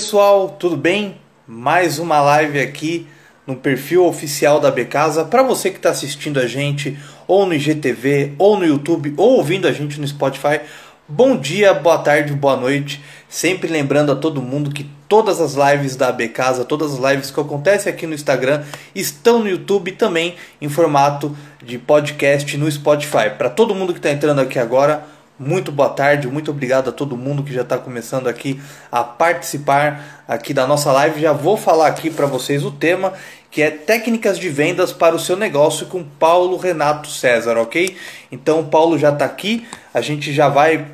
Pessoal, tudo bem? Mais uma live aqui no perfil oficial da Becasa. Para você que está assistindo a gente ou no IGTV, ou no YouTube, ou ouvindo a gente no Spotify, bom dia, boa tarde, boa noite. Sempre lembrando a todo mundo que todas as lives da Becasa, todas as lives que acontecem aqui no Instagram, estão no YouTube também em formato de podcast no Spotify. Para todo mundo que está entrando aqui agora, muito boa tarde, muito obrigado a todo mundo que já está começando aqui a participar aqui da nossa live. Já vou falar aqui para vocês o tema, que é técnicas de vendas para o seu negócio com Paulo Renato César, ok? Então o Paulo já está aqui, a gente já vai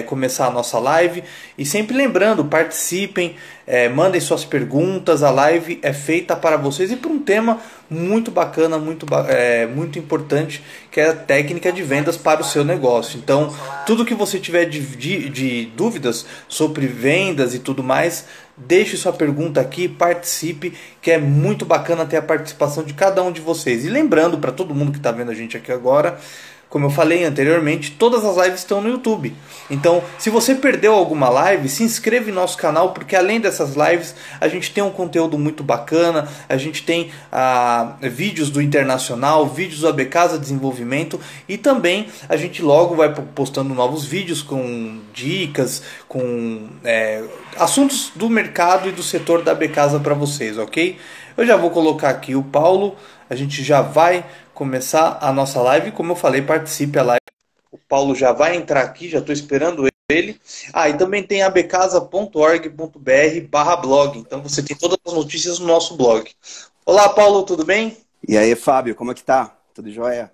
começar a nossa live. E sempre lembrando, participem, mandem suas perguntas, a live é feita para vocês e para um tema muito bacana, muito importante, que é a técnica de vendas para o seu negócio. Então, tudo que você tiver de dúvidas sobre vendas e tudo mais, deixe sua pergunta aqui, participe, que é muito bacana ter a participação de cada um de vocês. E lembrando para todo mundo que está vendo a gente aqui agora, como eu falei anteriormente, todas as lives estão no YouTube. Então, se você perdeu alguma live, se inscreva em nosso canal, porque além dessas lives, a gente tem um conteúdo muito bacana, a gente tem vídeos do Internacional, vídeos do AB Casa Desenvolvimento, e também a gente logo vai postando novos vídeos com dicas, com assuntos do mercado e do setor da AB Casa para vocês, ok? Eu já vou colocar aqui o Paulo, a gente já vai começar a nossa live. Como eu falei, participe da live. O Paulo já vai entrar aqui, já estou esperando ele. E também tem abcasa.org.br/blog. Então você tem todas as notícias no nosso blog. Olá, Paulo, tudo bem? E aí, Fábio, como é que tá? Tudo jóia?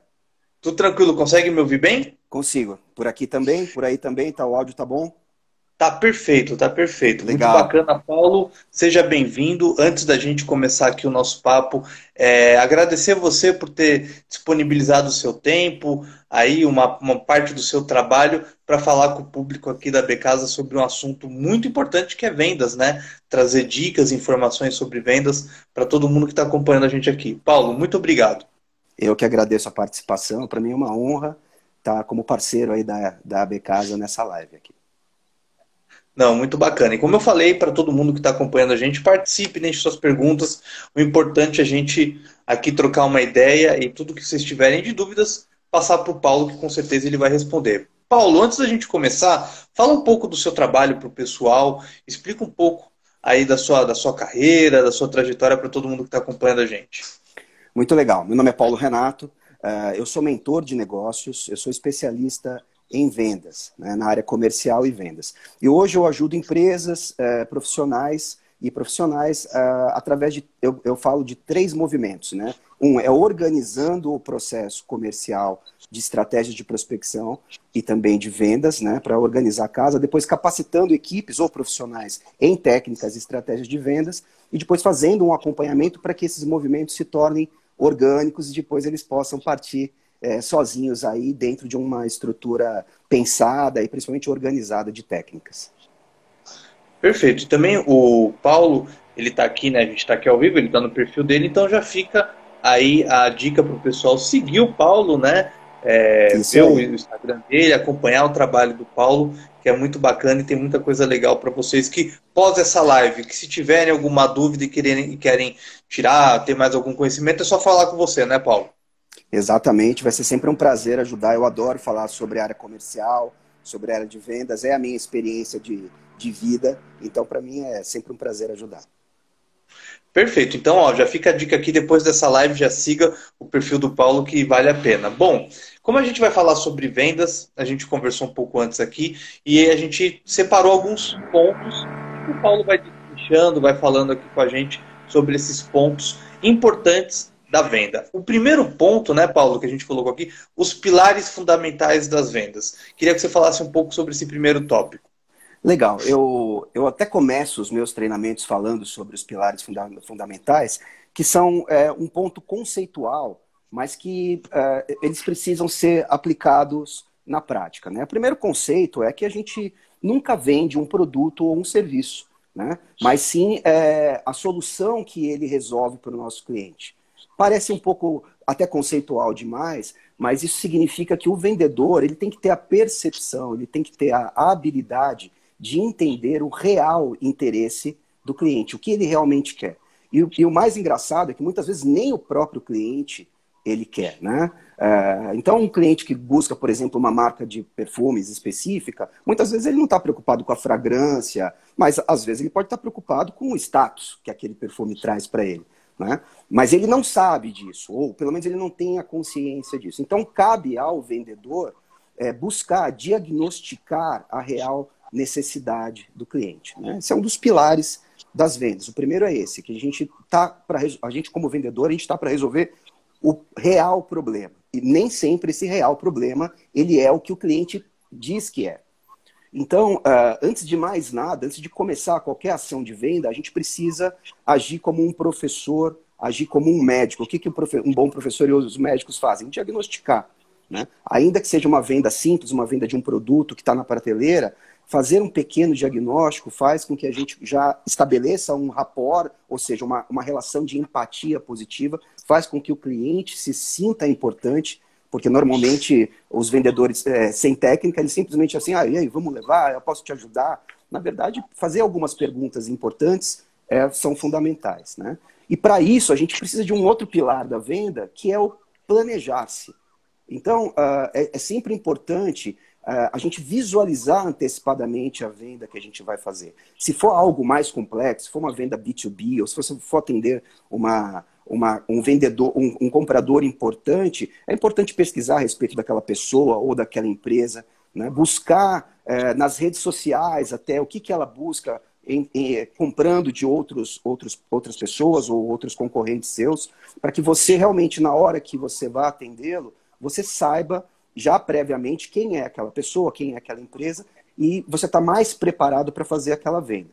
Tudo tranquilo, consegue me ouvir bem? Consigo. Por aqui também, por aí também, tá? O áudio tá bom? Tá perfeito, tá perfeito. Legal. Muito bacana, Paulo. Seja bem-vindo. Antes da gente começar aqui o nosso papo, agradecer você por ter disponibilizado o seu tempo, aí uma parte do seu trabalho, para falar com o público aqui da Becasa sobre um assunto muito importante que é vendas, né? Trazer dicas, informações sobre vendas para todo mundo que está acompanhando a gente aqui. Paulo, muito obrigado. Eu que agradeço a participação. Para mim é uma honra estar como parceiro aí da Becasa nessa live aqui. Não, muito bacana. E como eu falei para todo mundo que está acompanhando a gente, participe, deixe suas perguntas. O importante é a gente aqui trocar uma ideia e tudo que vocês tiverem de dúvidas, passar para o Paulo, que com certeza ele vai responder. Paulo, antes da gente começar, fala um pouco do seu trabalho para o pessoal, explica um pouco aí da sua carreira, da sua trajetória para todo mundo que está acompanhando a gente. Muito legal. Meu nome é Paulo Renato, eu sou mentor de negócios, eu sou especialista em vendas, né, na área comercial e vendas. E hoje eu ajudo empresas, profissionais através de, eu falo de 3 movimentos, né? Um é organizando o processo comercial de estratégias de prospecção e também de vendas, né, para organizar a casa, depois capacitando equipes ou profissionais em técnicas e estratégias de vendas e depois fazendo um acompanhamento para que esses movimentos se tornem orgânicos e depois eles possam partir sozinhos aí dentro de uma estrutura pensada e principalmente organizada de técnicas. Perfeito. E também o Paulo, ele está aqui, né? A gente está aqui ao vivo, ele está no perfil dele, então já fica aí a dica para o pessoal seguir o Paulo, né? Ver o Instagram dele, acompanhar o trabalho do Paulo, que é muito bacana e tem muita coisa legal para vocês que, pós essa live, que se tiverem alguma dúvida e querem tirar, ter mais algum conhecimento, é só falar com você, né, Paulo? Exatamente, vai ser sempre um prazer ajudar. Eu adoro falar sobre a área comercial, sobre a área de vendas, é a minha experiência de vida, então para mim é sempre um prazer ajudar. Perfeito, então ó, já fica a dica aqui, depois dessa live já siga o perfil do Paulo que vale a pena. Bom, como a gente vai falar sobre vendas, a gente conversou um pouco antes aqui e a gente separou alguns pontos que o Paulo vai deixando, vai falando aqui com a gente sobre esses pontos importantes da venda. O primeiro ponto, né, Paulo, que a gente colocou aqui, os pilares fundamentais das vendas. Queria que você falasse um pouco sobre esse primeiro tópico. Legal, eu até começo os meus treinamentos falando sobre os pilares fundamentais, que são um ponto conceitual, mas que eles precisam ser aplicados na prática, né? O primeiro conceito é que a gente nunca vende um produto ou um serviço, né? Mas sim a solução que ele resolve para o nosso cliente. Parece um pouco até conceitual demais, mas isso significa que o vendedor ele tem que ter a percepção, ele tem que ter a habilidade de entender o real interesse do cliente, o que ele realmente quer. E o mais engraçado é que muitas vezes nem o próprio cliente ele quer, né? Então, um cliente que busca, por exemplo, uma marca de perfumes específica, muitas vezes ele não está preocupado com a fragrância, mas às vezes ele pode estar preocupado com o status que aquele perfume traz para ele, né? Mas ele não sabe disso, ou pelo menos ele não tem a consciência disso. Então, cabe ao vendedor buscar diagnosticar a real necessidade do cliente, né? Esse é um dos pilares das vendas. O primeiro é esse, que a gente como vendedor, a gente está para resolver o real problema. E nem sempre esse real problema ele é o que o cliente diz que é. Então, antes de mais nada, antes de começar qualquer ação de venda, a gente precisa agir como um professor, agir como um médico. O que um bom professor e os médicos fazem? Diagnosticar, né? Ainda que seja uma venda simples, uma venda de um produto que está na prateleira, fazer um pequeno diagnóstico faz com que a gente já estabeleça um rapport, ou seja, uma relação de empatia positiva, faz com que o cliente se sinta importante, porque normalmente os vendedores sem técnica, eles simplesmente assim, e aí, vamos levar, eu posso te ajudar. Na verdade, fazer algumas perguntas importantes são fundamentais, né? E para isso, a gente precisa de um outro pilar da venda, que é o planejar-se. Então, é sempre importante a gente visualizar antecipadamente a venda que a gente vai fazer. Se for algo mais complexo, se for uma venda B2B, ou se você for atender um vendedor, um comprador importante, é importante pesquisar a respeito daquela pessoa ou daquela empresa, né? Buscar nas redes sociais até o que ela busca comprando de outras pessoas ou outros concorrentes seus, para que você realmente, na hora que você vá atendê-lo, você saiba já previamente quem é aquela pessoa, quem é aquela empresa, e você está mais preparado para fazer aquela venda.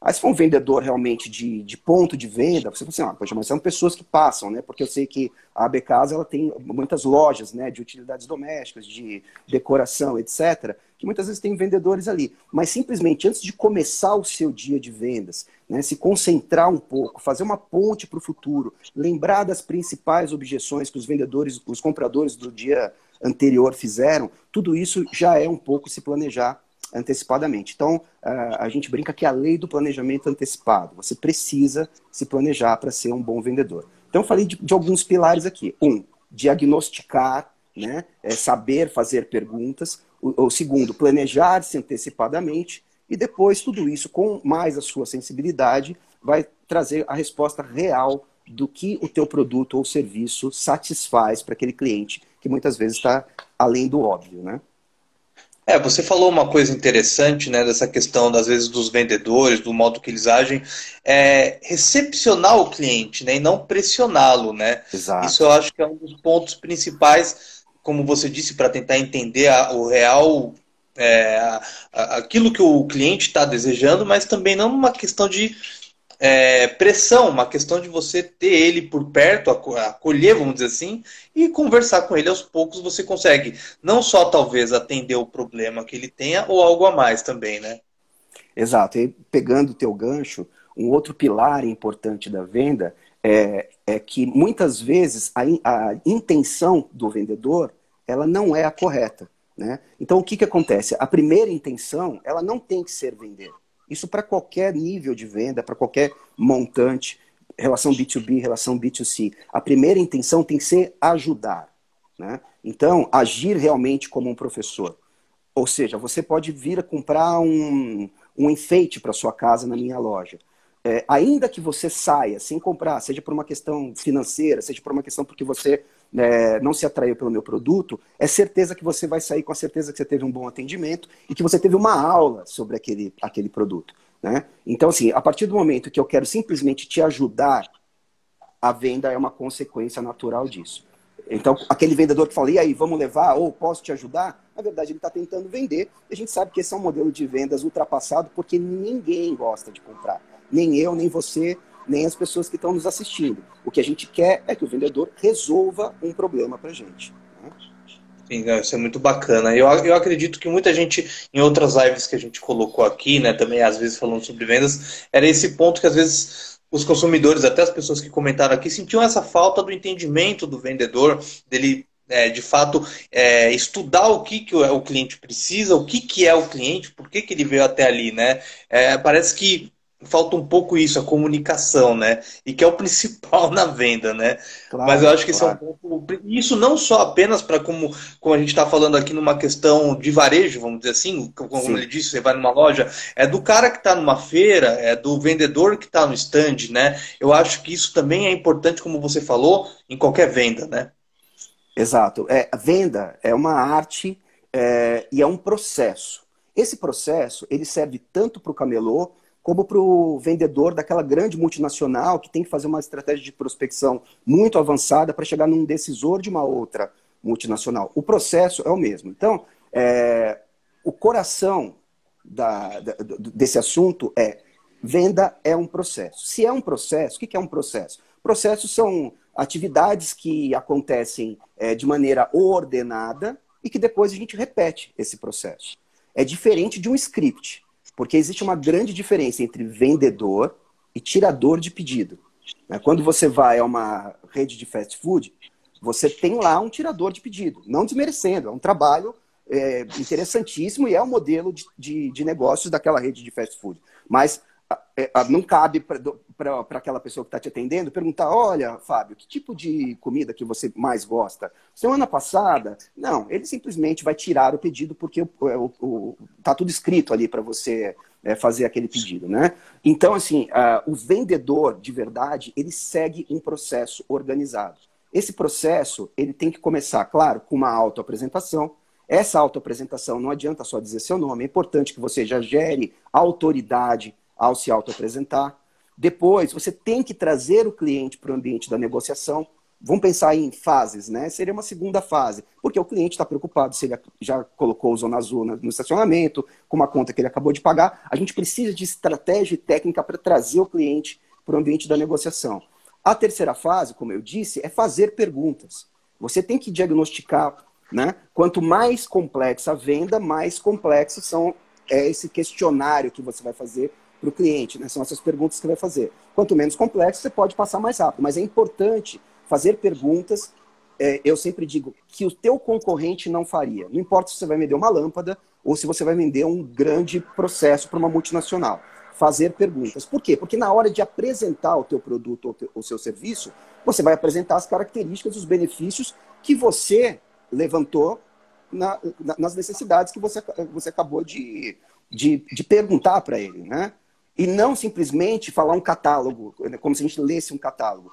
Aí se for um vendedor realmente de ponto de venda, você fala assim, poxa, mas são pessoas que passam, né? Porque eu sei que a AB Casa ela tem muitas lojas, né, de utilidades domésticas, de decoração, etc., que muitas vezes tem vendedores ali. Mas simplesmente antes de começar o seu dia de vendas, né, se concentrar um pouco, fazer uma ponte para o futuro, lembrar das principais objeções que os vendedores, os compradores do dia anterior fizeram, tudo isso já é um pouco se planejar antecipadamente. Então, a gente brinca que é a lei do planejamento antecipado. Você precisa se planejar para ser um bom vendedor. Então, eu falei de alguns pilares aqui. Diagnosticar, né? Saber fazer perguntas. O segundo, planejar-se antecipadamente. E depois, tudo isso, com mais a sua sensibilidade, vai trazer a resposta real do que o teu produto ou serviço satisfaz para aquele cliente, que muitas vezes está além do óbvio, né? Você falou uma coisa interessante, né, dessa questão, das vezes, dos vendedores, do modo que eles agem, recepcionar o cliente, né, e não pressioná-lo, né? Exato. Isso eu acho que é um dos pontos principais, como você disse, para tentar entender o real, aquilo que o cliente está desejando, mas também não uma questão de pressão, uma questão de você ter ele por perto, acolher, vamos dizer assim, e conversar com ele aos poucos. Você consegue não só talvez atender o problema que ele tenha, ou algo a mais também, né? Exato. E pegando o teu gancho, um outro pilar importante da venda é que muitas vezes a intenção do vendedor ela não é a correta, né? Então o que acontece? A primeira intenção ela não tem que ser vender. Isso para qualquer nível de venda, para qualquer montante, relação B2B, relação B2C. A primeira intenção tem que ser ajudar, né? Então, agir realmente como um professor. Ou seja, você pode vir a comprar um enfeite para sua casa na minha loja. Ainda que você saia sem comprar, seja por uma questão financeira, seja por uma questão porque você não se atraiu pelo meu produto, é certeza que você vai sair com a certeza que você teve um bom atendimento e que você teve uma aula sobre aquele produto, né? Então, assim, a partir do momento que eu quero simplesmente te ajudar, a venda é uma consequência natural disso. Então, aquele vendedor que fala, e aí, vamos levar, ou posso te ajudar? Na verdade, ele está tentando vender, e a gente sabe que esse é um modelo de vendas ultrapassado, porque ninguém gosta de comprar. Nem eu, nem você, nem as pessoas que estão nos assistindo. O que a gente quer é que o vendedor resolva um problema para a gente, né? Sim, isso é muito bacana. Eu acredito que muita gente, em outras lives que a gente colocou aqui, né, também às vezes falando sobre vendas, era esse ponto que às vezes os consumidores, até as pessoas que comentaram aqui, sentiam essa falta do entendimento do vendedor, dele de fato estudar o que o cliente precisa, o que é o cliente, por que ele veio até ali, né? Parece que falta um pouco isso, a comunicação, né? E que é o principal na venda, né? Mas eu Claro, acho que isso é um claro. pouco. Isso não só apenas para como a gente está falando aqui numa questão de varejo, vamos dizer assim, como ele Sim. disse, você vai numa loja, é do cara que está numa feira, é do vendedor que está no stand, né? Eu acho que isso também é importante, como você falou, em qualquer venda, né? Exato. A venda é uma arte, e é um processo. Esse processo ele serve tanto para o camelô como para o vendedor daquela grande multinacional que tem que fazer uma estratégia de prospecção muito avançada para chegar num decisor de uma outra multinacional. O processo é o mesmo. Então, o coração desse assunto é venda é um processo. Se é um processo, o que é um processo? Processos são atividades que acontecem de maneira ordenada e que depois a gente repete esse processo. É diferente de um script, porque existe uma grande diferença entre vendedor e tirador de pedido. Quando você vai a uma rede de fast food, você tem lá um tirador de pedido, não desmerecendo, é um trabalho interessantíssimo e é o modelo de negócios daquela rede de fast food. Mas não cabe para aquela pessoa que está te atendendo perguntar: olha, Fábio, que tipo de comida que você mais gosta? Semana passada? Não, ele simplesmente vai tirar o pedido porque está tudo escrito ali para você fazer aquele pedido, né? Então, assim, o vendedor de verdade, ele segue um processo organizado. Esse processo, ele tem que começar, claro, com uma autoapresentação. Essa autoapresentação não adianta só dizer seu nome, é importante que você já gere autoridade ao se autoapresentar. Depois, você tem que trazer o cliente para o ambiente da negociação. Vamos pensar em fases, né? Seria uma segunda fase, porque o cliente está preocupado se ele já colocou zona azul no estacionamento, com uma conta que ele acabou de pagar. A gente precisa de estratégia e técnica para trazer o cliente para o ambiente da negociação. A terceira fase, como eu disse, é fazer perguntas. Você tem que diagnosticar, né? Quanto mais complexa a venda, mais complexo é esse questionário que você vai fazer para o cliente, né? São essas perguntas que você vai fazer. Quanto menos complexo, você pode passar mais rápido. Mas é importante fazer perguntas. Eu sempre digo que o teu concorrente não faria. Não importa se você vai vender uma lâmpada ou se você vai vender um grande processo para uma multinacional. Fazer perguntas. Por quê? Porque na hora de apresentar o teu produto ou o seu serviço, você vai apresentar as características, os benefícios que você levantou nas necessidades que você acabou de perguntar para ele, né? E não simplesmente falar um catálogo, como se a gente lesse um catálogo.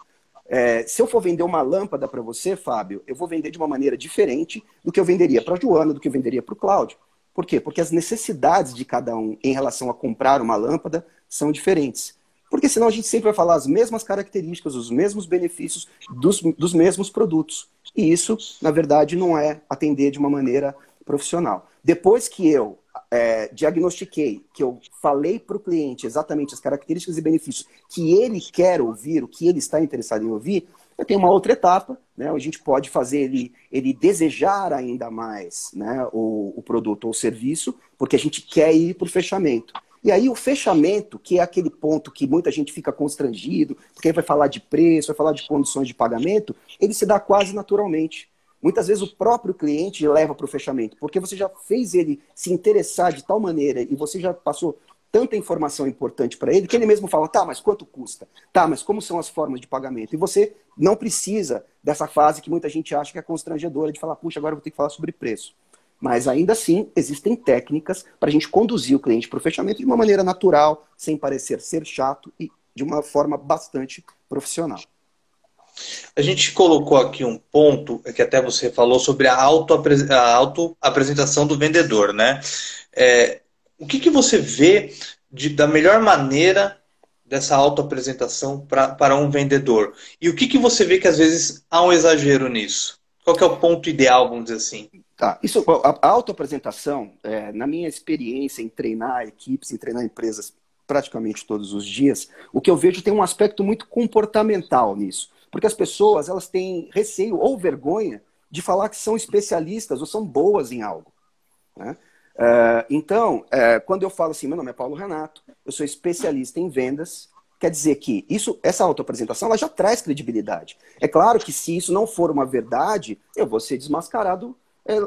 Se eu for vender uma lâmpada para você, Fábio, eu vou vender de uma maneira diferente do que eu venderia para a Joana, do que eu venderia para o Cláudio. Por quê? Porque as necessidades de cada um em relação a comprar uma lâmpada são diferentes. Porque senão a gente sempre vai falar as mesmas características, os mesmos benefícios dos mesmos produtos. E isso, na verdade, não é atender de uma maneira profissional. Depois que eu diagnostiquei, que eu falei para o cliente exatamente as características e benefícios que ele quer ouvir, o que ele está interessado em ouvir, eu tenho uma outra etapa, né? A gente pode fazer ele desejar ainda mais, né, o produto ou o serviço, porque a gente quer ir para o fechamento. E aí o fechamento, que é aquele ponto que muita gente fica constrangido, porque aí vai falar de preço, vai falar de condições de pagamento, ele se dá quase naturalmente. Muitas vezes o próprio cliente leva para o fechamento, porque você já fez ele se interessar de tal maneira e você já passou tanta informação importante para ele, que ele mesmo fala: tá, mas quanto custa? Tá, mas como são as formas de pagamento? E você não precisa dessa fase que muita gente acha que é constrangedora, de falar: puxa, agora eu vou ter que falar sobre preço. Mas ainda assim, existem técnicas para a gente conduzir o cliente para o fechamento de uma maneira natural, sem parecer ser chato e de uma forma bastante profissional. A gente colocou aqui um ponto que até você falou sobre a autoapresentação do vendedor, né? O que você vê da melhor maneira dessa autoapresentação para um vendedor? E o que você vê que às vezes há um exagero nisso? Qual que é o ponto ideal, vamos dizer assim? Tá, a autoapresentação, na minha experiência em treinar equipes, em treinar empresas praticamente todos os dias, o que eu vejo tem um aspecto muito comportamental nisso. Porque as pessoas, elas têm receio ou vergonha de falar que são especialistas ou são boas em algo, né? Então, quando eu falo assim: meu nome é Paulo Renato, eu sou especialista em vendas, quer dizer que essa autoapresentação ela já traz credibilidade. É claro que se isso não for uma verdade, eu vou ser desmascarado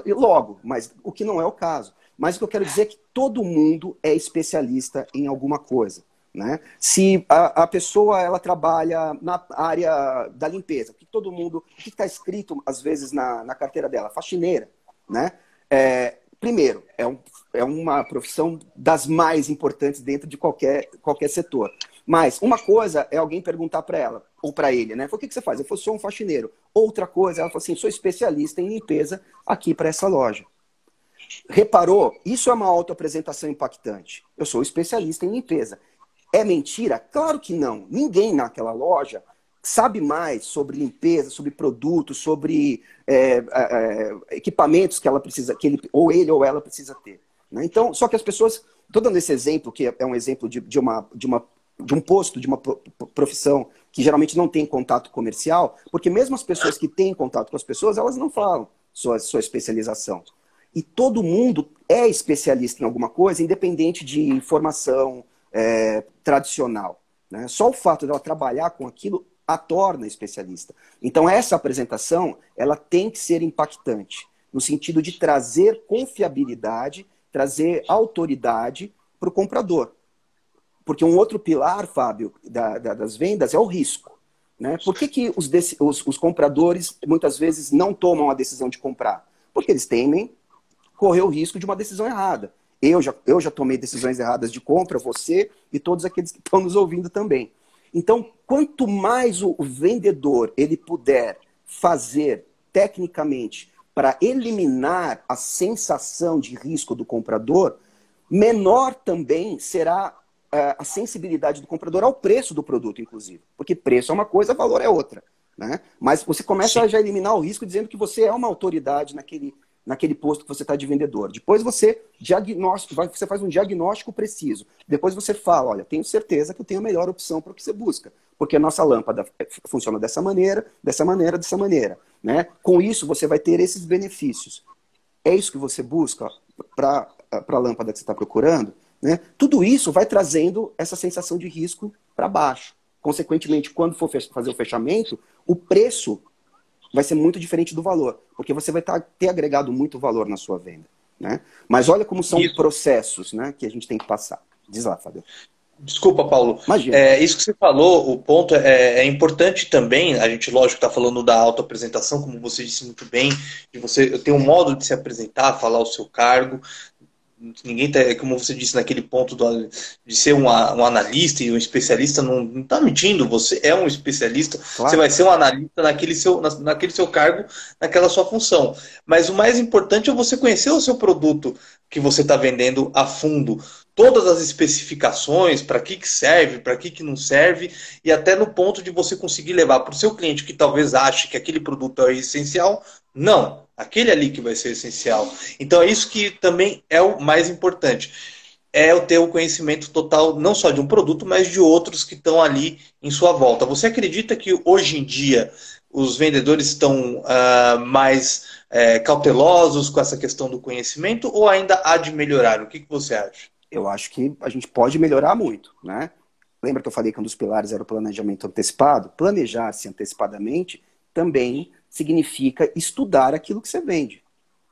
logo, mas o que não é o caso. Mas o que eu quero dizer é que todo mundo é especialista em alguma coisa. né? Se a pessoa ela trabalha na área da limpeza, o que está escrito às vezes na carteira dela? Faxineira, né? Primeiro, é uma profissão das mais importantes dentro de qualquer setor. Mas uma coisa é alguém perguntar para ela, ou para ele, né? O que você faz? Eu sou um faxineiro. Outra coisa, ela falou assim, sou especialista em limpeza aqui para essa loja. Reparou? Isso é uma autoapresentação impactante. Eu sou especialista em limpeza. É mentira? Claro que não. Ninguém naquela loja sabe mais sobre limpeza, sobre produtos, sobre equipamentos que ela precisa, ou ele ou ela precisa ter, né? Então, só que as pessoas, estou dando esse exemplo, que é um exemplo de um posto, de uma profissão que geralmente não tem contato comercial, porque mesmo as pessoas que têm contato com as pessoas, elas não falam sua especialização. E todo mundo é especialista em alguma coisa, independente de formação tradicional, né? Só o fato dela trabalhar com aquilo a torna especialista. Então, essa apresentação ela tem que ser impactante, no sentido de trazer confiabilidade, trazer autoridade para o comprador. Porque um outro pilar, Fábio, das vendas é o risco, né? Por que os compradores muitas vezes não tomam a decisão de comprar? Porque eles temem correr o risco de uma decisão errada. Eu já tomei decisões erradas de compra, você e todos aqueles que estão nos ouvindo também. Então, quanto mais o vendedor ele puder fazer tecnicamente para eliminar a sensação de risco do comprador, menor também será a sensibilidade do comprador ao preço do produto, inclusive. Porque preço é uma coisa, valor é outra, né? Mas você começa a já eliminar o risco dizendo que você é uma autoridade naquele posto que você está de vendedor. Depois você faz um diagnóstico preciso. Depois você fala, olha, tenho certeza que eu tenho a melhor opção para o que você busca. Porque a nossa lâmpada funciona dessa maneira, dessa maneira, dessa maneira, né? Com isso, você vai ter esses benefícios. É isso que você busca para a lâmpada que você está procurando, né? Tudo isso vai trazendo essa sensação de risco para baixo. Consequentemente, quando for fazer o fechamento, o preço vai ser muito diferente do valor, porque você vai ter agregado muito valor na sua venda, né? Mas olha como são processos, né, que a gente tem que passar. Diz lá, Fábio. Desculpa, Paulo. Imagina. Isso que você falou, o ponto é importante também. A gente, lógico, está falando da autoapresentação, como você disse muito bem, de você ter um modo de se apresentar, falar o seu cargo. Ninguém tá, como você disse, naquele ponto de ser um analista e um especialista, não está mentindo, você é um especialista, claro. Você vai ser um analista naquele seu cargo, naquela sua função. Mas o mais importante é você conhecer o seu produto que você está vendendo a fundo. Todas as especificações, para que serve, para que não serve, e até no ponto de você conseguir levar para o seu cliente que talvez ache que aquele produto é essencial, não, aquele ali que vai ser essencial. Então é isso que também é o mais importante, é eu ter o conhecimento total, não só de um produto, mas de outros que estão ali em sua volta. Você acredita que hoje em dia os vendedores estão mais cautelosos com essa questão do conhecimento, ou ainda há de melhorar? O que você acha? Eu acho que a gente pode melhorar muito, né? Lembra que eu falei que um dos pilares era o planejamento antecipado? Planejar-se antecipadamente também significa estudar aquilo que você vende,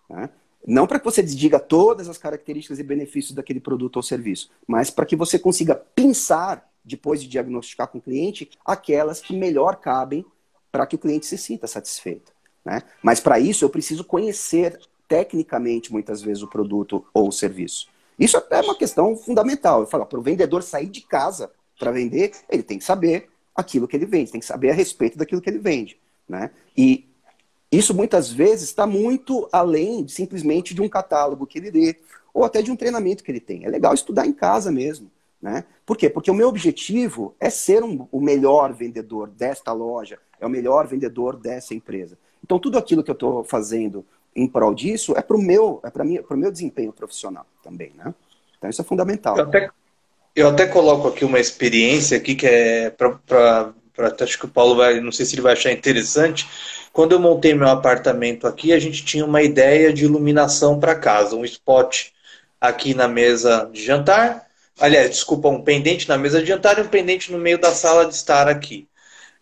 né? Não para que você diga todas as características e benefícios daquele produto ou serviço, mas para que você consiga pensar, depois de diagnosticar com o cliente, aquelas que melhor cabem para que o cliente se sinta satisfeito, né? Mas para isso eu preciso conhecer tecnicamente, muitas vezes, o produto ou o serviço. Isso é uma questão fundamental. Eu falo, para o vendedor sair de casa para vender, ele tem que saber aquilo que ele vende, tem que saber a respeito daquilo que ele vende, né? E isso muitas vezes está muito além simplesmente de um catálogo que ele lê, ou até de um treinamento que ele tem. É legal estudar em casa mesmo, né? Por quê? Porque o meu objetivo é ser o melhor vendedor desta loja, é o melhor vendedor dessa empresa. Então tudo aquilo que eu estou fazendo em prol disso é para o meu desempenho profissional também, né? Então isso é fundamental. Eu até coloco aqui uma experiência aqui que é acho que o Paulo não sei se ele vai achar interessante. Quando eu montei meu apartamento aqui, a gente tinha uma ideia de iluminação para casa, um spot aqui na mesa de jantar, aliás, desculpa, um pendente na mesa de jantar e um pendente no meio da sala de estar aqui.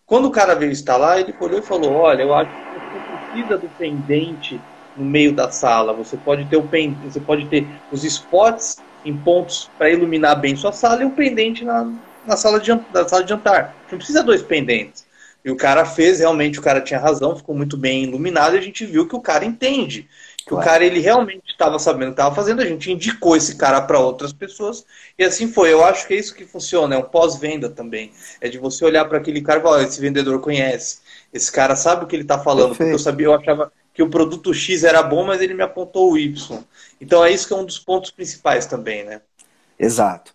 Quando o cara veio instalar, ele olhou e falou, olha, eu acho que você precisa do pendente no meio da sala. Você pode ter os spots em pontos para iluminar bem sua sala e o pendente na sala de jantar. A gente não precisa dois pendentes. E o cara fez, realmente o cara tinha razão, ficou muito bem iluminado e a gente viu que o cara entende. Que o Claro. cara ele realmente estava sabendo o que estava fazendo, a gente indicou esse cara para outras pessoas e assim foi. Eu acho que é isso que funciona, é um pós-venda também. É de você olhar para aquele cara e falar, esse vendedor conhece, esse cara sabe o que ele está falando, porque Perfeito. eu achava que o produto X era bom, mas ele me apontou o Y. Então é isso que é um dos pontos principais também, né? Exato.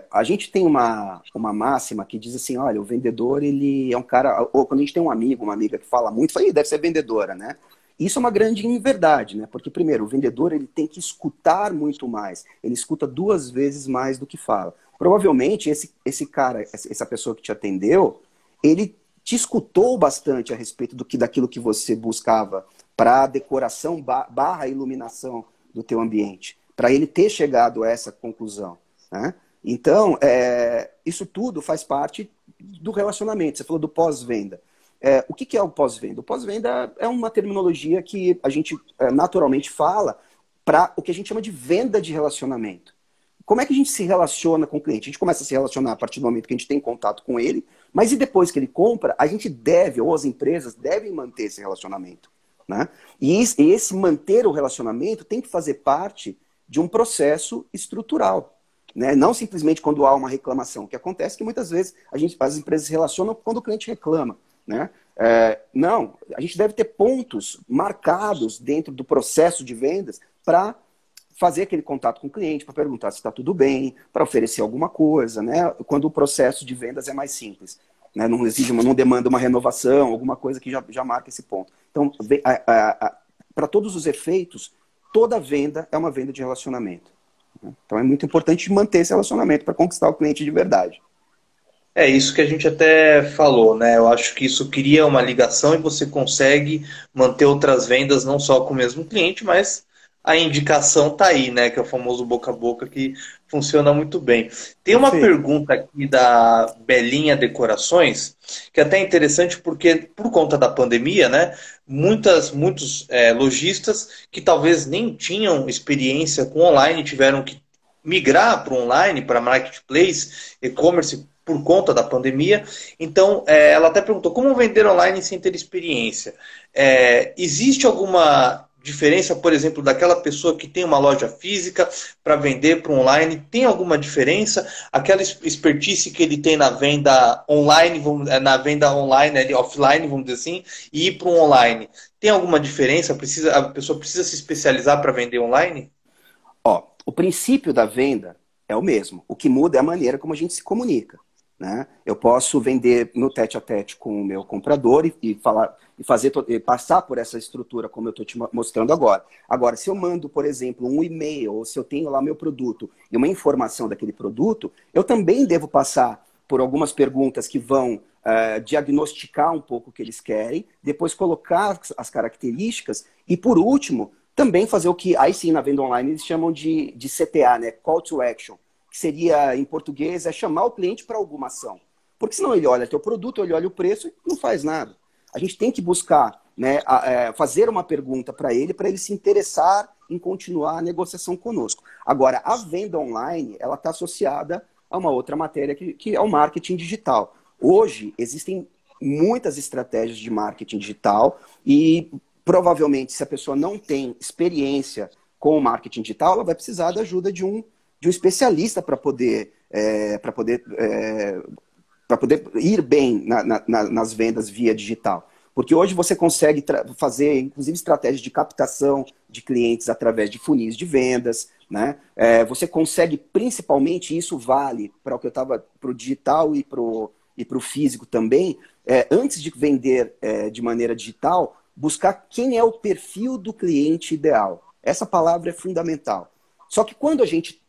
A gente tem uma máxima que diz assim, olha, o vendedor, ele é um cara... Ou quando a gente tem um amigo, uma amiga que fala muito, fala, "Ih, deve ser vendedora, né?" Isso é uma grande inverdade, né? Porque, primeiro, o vendedor ele tem que escutar muito mais. Ele escuta 2 vezes mais do que fala. Provavelmente, esse cara, essa pessoa que te atendeu, ele te escutou bastante a respeito daquilo que você buscava para a decoração barra iluminação do teu ambiente, para ele ter chegado a essa conclusão, né? Então, isso tudo faz parte do relacionamento. Você falou do pós-venda. O que é o pós-venda? O pós-venda é uma terminologia que a gente naturalmente fala para o que a gente chama de venda de relacionamento. Como é que a gente se relaciona com o cliente? A gente começa a se relacionar a partir do momento que a gente tem contato com ele, mas e depois que ele compra, a gente deve, ou as empresas devem manter esse relacionamento, né? E esse manter o relacionamento tem que fazer parte de um processo estrutural, né? Não simplesmente quando há uma reclamação, que acontece que muitas vezes as empresas se relacionam quando o cliente reclama, né? Não, a gente deve ter pontos marcados dentro do processo de vendas para fazer aquele contato com o cliente, para perguntar se está tudo bem, para oferecer alguma coisa, né? Quando o processo de vendas é mais simples, né? Não exige, não demanda uma renovação, alguma coisa que já marca esse ponto. Então, para todos os efeitos, toda venda é uma venda de relacionamento, né? Então é muito importante manter esse relacionamento para conquistar o cliente de verdade. É isso que a gente até falou, né? Eu acho que isso cria uma ligação e você consegue manter outras vendas não só com o mesmo cliente, mas a indicação tá aí, né? Que é o famoso boca a boca que funciona muito bem. Tem uma Perfeito. pergunta aqui da Belinha Decorações, que é até interessante porque por conta da pandemia, né? Muitos lojistas que talvez nem tinham experiência com online tiveram que migrar para o online, para marketplace, e-commerce por conta da pandemia. Então, ela até perguntou como vender online sem ter experiência. Existe alguma diferença, por exemplo, daquela pessoa que tem uma loja física para vender para online? Tem alguma diferença? Aquela expertise que ele tem na venda online, na venda online, ali, offline, vamos dizer assim, e ir para um online. Tem alguma diferença? A pessoa precisa se especializar para vender online? Ó, o princípio da venda é o mesmo. O que muda é a maneira como a gente se comunica, né? Eu posso vender no tete a tete com o meu comprador e falar e e passar por essa estrutura como eu estou te mostrando agora. Agora, se eu mando, por exemplo, um e-mail ou se eu tenho lá meu produto e uma informação daquele produto, eu também devo passar por algumas perguntas que vão diagnosticar um pouco o que eles querem, depois colocar as características e, por último, também fazer o que, aí sim, na venda online, eles chamam de CTA, né? Call to Action, que seria, em português, chamar o cliente para alguma ação. Porque senão ele olha teu produto, ele olha o preço e não faz nada. A gente tem que buscar, né, fazer uma pergunta para ele se interessar em continuar a negociação conosco. Agora, a venda online, ela está associada a uma outra matéria que é o marketing digital. Hoje, existem muitas estratégias de marketing digital e provavelmente, se a pessoa não tem experiência com o marketing digital, ela vai precisar da ajuda de um especialista para poder ir bem nas vendas via digital. Porque hoje você consegue fazer, inclusive, estratégias de captação de clientes através de funis de vendas, né? Você consegue, principalmente, isso vale para o que eu estava para o digital e para o físico também, antes de vender de maneira digital, buscar quem é o perfil do cliente ideal. Essa palavra é fundamental. Só que quando a gente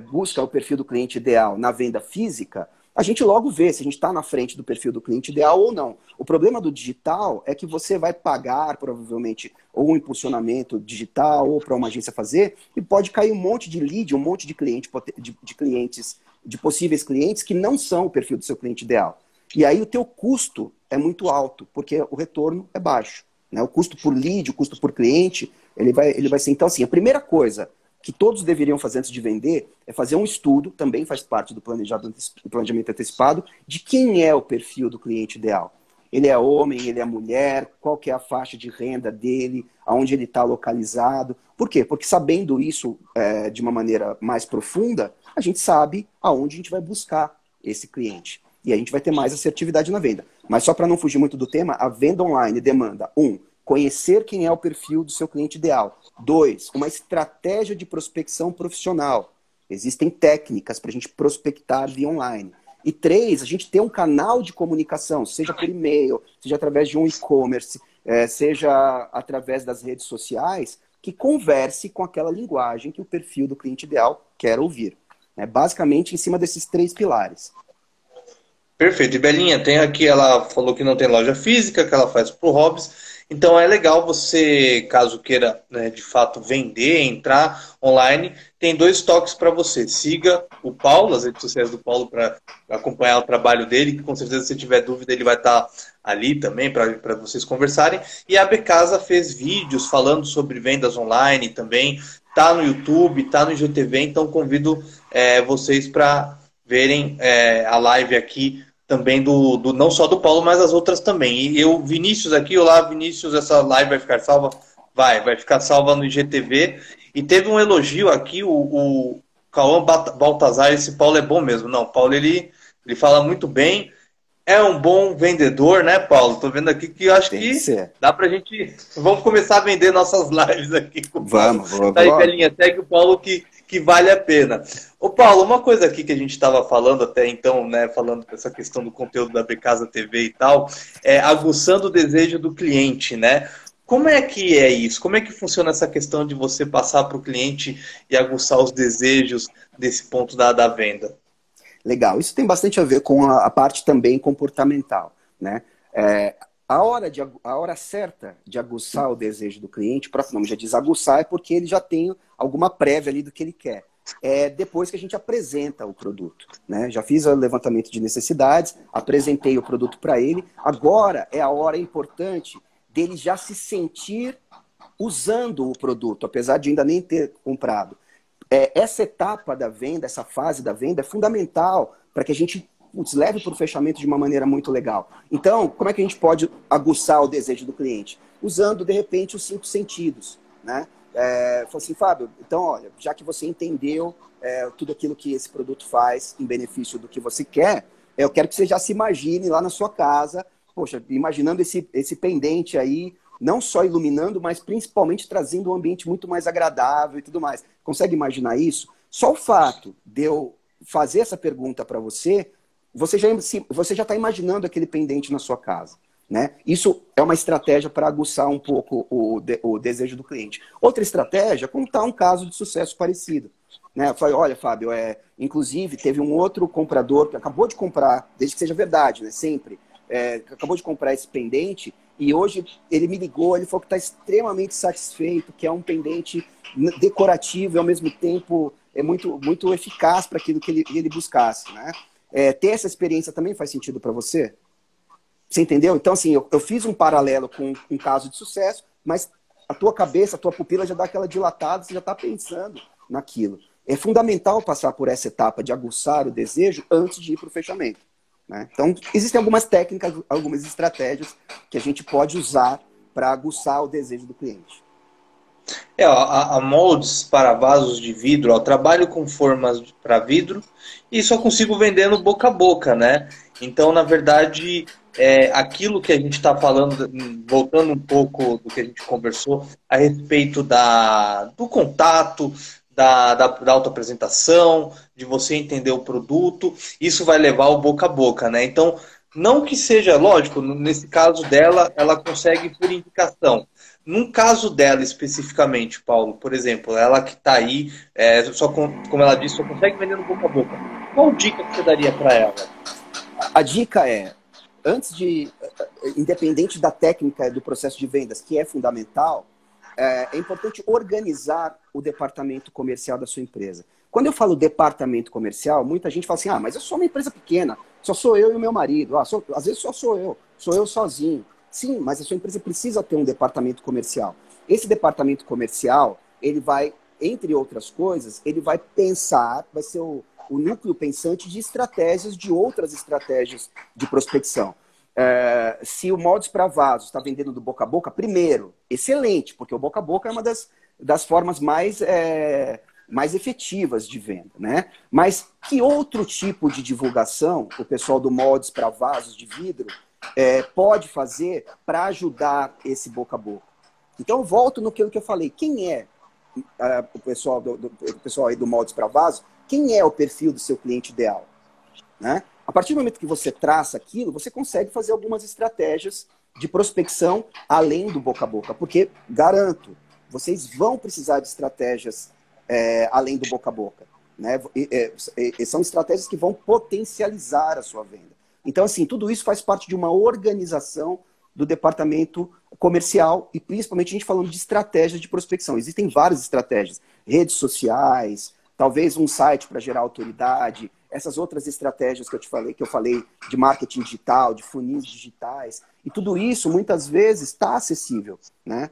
busca o perfil do cliente ideal na venda física, a gente logo vê se a gente está na frente do perfil do cliente ideal ou não. O problema do digital é que você vai pagar, provavelmente, ou um impulsionamento digital, ou para uma agência fazer, e pode cair um monte de lead, um monte de clientes, de possíveis clientes que não são o perfil do seu cliente ideal. E aí o teu custo é muito alto, porque o retorno é baixo, né? O custo por lead, o custo por cliente, ele vai ser... Então, assim, a primeira coisa que todos deveriam fazer antes de vender é fazer um estudo, também faz parte do planejamento antecipado, de quem é o perfil do cliente ideal. Ele é homem, ele é mulher, qual que é a faixa de renda dele, aonde ele está localizado. Por quê? Porque sabendo isso de uma maneira mais profunda, a gente sabe aonde a gente vai buscar esse cliente. E a gente vai ter mais assertividade na venda. Mas só para não fugir muito do tema, a venda online demanda, conhecer quem é o perfil do seu cliente ideal. 2, uma estratégia de prospecção profissional. Existem técnicas para a gente prospectar via online. E 3, a gente ter um canal de comunicação, seja por e-mail, seja através de um e-commerce, seja através das redes sociais, que converse com aquela linguagem que o perfil do cliente ideal quer ouvir. Basicamente, em cima desses 3 pilares. Perfeito. E Belinha, tem aqui, ela falou que não tem loja física, que ela faz pro hobbies. Então é legal você, caso queira, né, de fato vender, entrar online, tem 2 toques para você. Siga o Paulo, as redes sociais do Paulo, para acompanhar o trabalho dele, que com certeza se tiver dúvida ele vai estar ali também para vocês conversarem. E a Becasa fez vídeos falando sobre vendas online também, tá no YouTube, tá no IGTV, então convido vocês para verem a live aqui também não só do Paulo, mas as outras também. E eu, Vinícius aqui, olá Vinícius, essa live vai ficar salva? Vai ficar salva no IGTV. E teve um elogio aqui, o Cauã Baltazar, esse Paulo é bom mesmo. Não, Paulo, ele fala muito bem, é um bom vendedor, né, Paulo? Tô vendo aqui que eu acho que dá pra gente... Vamos começar a vender nossas lives aqui com o Paulo. Vamos. Tá aí, Belinha, segue o Paulo que vale a pena. Ô Paulo, uma coisa aqui que a gente estava falando até então, né, falando dessa questão do conteúdo da Becasa TV e tal, aguçando o desejo do cliente, né? Como é que é isso? Como é que funciona essa questão de você passar para o cliente e aguçar os desejos desse ponto da venda? Legal. Isso tem bastante a ver com a parte também comportamental, né? A hora certa de aguçar o desejo do cliente, o próprio nome já diz aguçar, é porque ele já tem alguma prévia ali do que ele quer. Depois que a gente apresenta o produto, né? Já fiz o levantamento de necessidades, apresentei o produto para ele, agora é a hora importante dele já se sentir usando o produto, apesar de ainda nem ter comprado. Essa etapa da venda, essa fase da venda é fundamental para que a gente leve para o fechamento de uma maneira muito legal. Então, como é que a gente pode aguçar o desejo do cliente? Usando, de repente, os 5 sentidos, né? Falei assim, Fábio, então, olha, já que você entendeu tudo aquilo que esse produto faz em benefício do que você quer, eu quero que você já se imagine lá na sua casa, poxa, imaginando esse pendente aí, não só iluminando, mas principalmente trazendo um ambiente muito mais agradável e tudo mais. Consegue imaginar isso? Só o fato de eu fazer essa pergunta para você, você já está imaginando aquele pendente na sua casa, né? Isso é uma estratégia para aguçar um pouco o desejo do cliente. Outra estratégia é contar um caso de sucesso parecido, né? Eu falei, olha, Fábio, inclusive teve um outro comprador que acabou de comprar, desde que seja verdade, né? Sempre, acabou de comprar esse pendente e hoje ele me ligou, ele falou que está extremamente satisfeito, que é um pendente decorativo e ao mesmo tempo muito, muito eficaz para aquilo que ele buscasse, né? Ter essa experiência também faz sentido para você? Você entendeu? Então, assim, eu fiz um paralelo com um caso de sucesso, mas a tua cabeça, a tua pupila já dá aquela dilatada, você já está pensando naquilo. É fundamental passar por essa etapa de aguçar o desejo antes de ir para o fechamento, né? Então, existem algumas técnicas, algumas estratégias que a gente pode usar para aguçar o desejo do cliente. A moldes para vasos de vidro, eu trabalho com formas para vidro e só consigo vender no boca a boca, né? Então, na verdade, aquilo que a gente está falando, voltando um pouco do que a gente conversou a respeito do contato, da autoapresentação, de você entender o produto, isso vai levar ao boca a boca, né? Então, não que seja, lógico, nesse caso dela, ela consegue por indicação. Num caso dela especificamente, Paulo, por exemplo, ela que está aí, como ela disse, só consegue vender no boca a boca. Qual dica que você daria para ela? A dica independente da técnica do processo de vendas, que é fundamental, é importante organizar o departamento comercial da sua empresa. Quando eu falo departamento comercial, muita gente fala assim, mas eu sou uma empresa pequena, só sou eu e o meu marido, às vezes só sou eu sozinho. Sim, mas a sua empresa precisa ter um departamento comercial. Esse departamento comercial, ele vai entre outras coisas, ele vai pensar, vai ser o núcleo pensante de estratégias, de outras estratégias de prospecção. Se o moldes para vasos está vendendo do boca a boca, primeiro, excelente, porque o boca a boca é uma das formas mais efetivas de venda, né? Mas que outro tipo de divulgação o pessoal do moldes para vasos de vidro pode fazer para ajudar esse boca a boca? Então, eu volto no que eu falei. Quem é o pessoal aí do moldes para vaso? Quem é o perfil do seu cliente ideal? Né? A partir do momento que você traça aquilo, você consegue fazer algumas estratégias de prospecção além do boca a boca. Porque, garanto, vocês vão precisar de estratégias além do boca a boca. Né? São estratégias que vão potencializar a sua venda. Então, assim, tudo isso faz parte de uma organização do departamento comercial e principalmente a gente falando de estratégias de prospecção. Existem várias estratégias, redes sociais, talvez um site para gerar autoridade, essas outras estratégias que eu falei de marketing digital, de funis digitais, e tudo isso muitas vezes está acessível, né?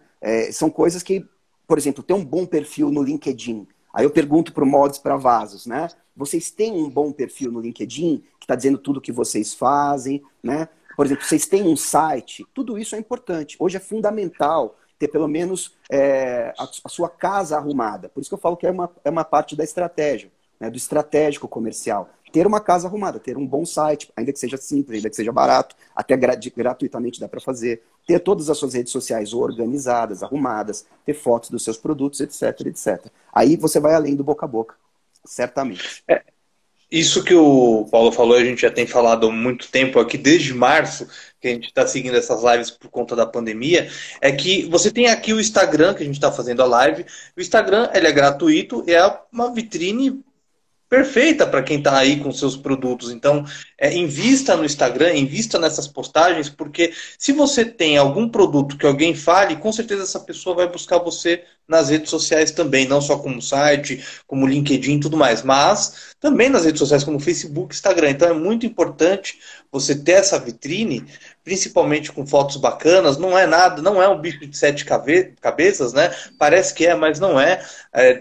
São coisas que, por exemplo, ter um bom perfil no LinkedIn. Aí eu pergunto para o Moldes para Vasos, né? Vocês têm um bom perfil no LinkedIn que está dizendo tudo o que vocês fazem, né? Por exemplo, vocês têm um site, tudo isso é importante. Hoje é fundamental ter pelo menos a sua casa arrumada. Por isso que eu falo que é uma parte da estratégia, né, do estratégico comercial. Ter uma casa arrumada, ter um bom site, ainda que seja simples, ainda que seja barato, até gratuitamente dá para fazer. Ter todas as suas redes sociais organizadas, arrumadas, ter fotos dos seus produtos, etc, etc. Aí você vai além do boca a boca, certamente. Isso que o Paulo falou, a gente já tem falado há muito tempo aqui, desde março, que a gente está seguindo essas lives por conta da pandemia, é que você tem aqui o Instagram, que a gente está fazendo a live. O Instagram, ele é gratuito, é uma vitrine perfeita para quem está aí com seus produtos. Então, invista no Instagram, invista nessas postagens, porque se você tem algum produto que alguém fale, com certeza essa pessoa vai buscar você nas redes sociais também, não só como site, como LinkedIn e tudo mais, mas também nas redes sociais como Facebook, Instagram. Então é muito importante você ter essa vitrine, principalmente com fotos bacanas. Não é nada, não é um bicho de sete cabeças, né? Parece que é, mas não é.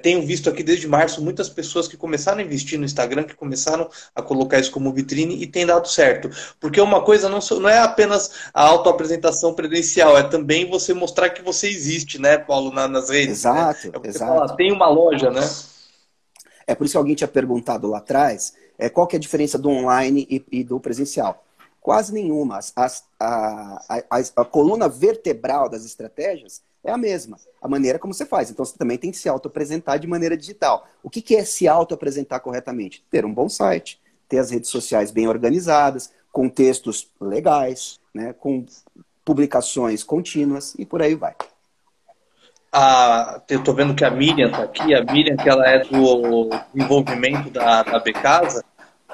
Tenho visto aqui desde março muitas pessoas que começaram a investir no Instagram, que começaram a colocar isso como vitrine e tem dado certo. Porque uma coisa não é apenas a autoapresentação credencial, é também você mostrar que você existe, né, Paulo, nas redes. Exato, né? exato. Falar, tem uma loja, né? É por isso que alguém tinha perguntado lá atrás qual que é a diferença do online e do presencial. Quase nenhuma. A coluna vertebral das estratégias é a mesma. A maneira como você faz. Então, você também tem que se auto-apresentar de maneira digital. O que é se auto-apresentar corretamente? Ter um bom site, ter as redes sociais bem organizadas, com textos legais, né, com publicações contínuas e por aí vai. Eu estou vendo que a Miriam está aqui. A Miriam, que ela é do desenvolvimento da Becasa.